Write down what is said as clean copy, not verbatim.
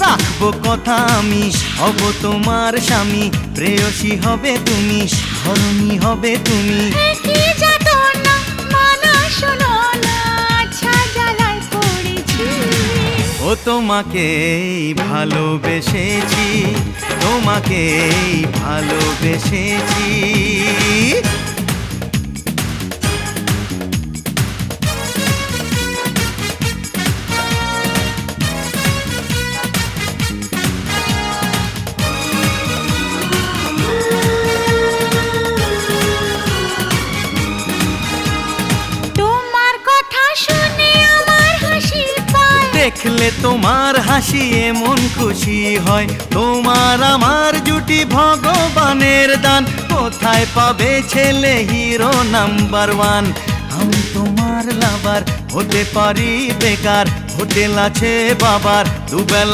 রাখবো কথা আমি, হব তোমার স্বামী, প্রেয়সী হবে তুমি, ধরণী হবে তুমি। কি যাতনা মানা শোনো না, আচ্ছা জ্বালায় পড়েছি। ও তোমাকেই ভালোবেসেছি, তোমাকেই ভালোবেসেছি। তোমার কথা শুনে আমার হাসি পায়, দেখলে তোমার হাসি এমন খুশি হয়, তোমার আমার জুটি ভগবানের দান। কোথায় পাবে ছেলে হিরো নাম্বার ওয়ান? আমি তোমার লাভার, হতে পারি বেকার, হোটেল আছে বাবার, দুবেলা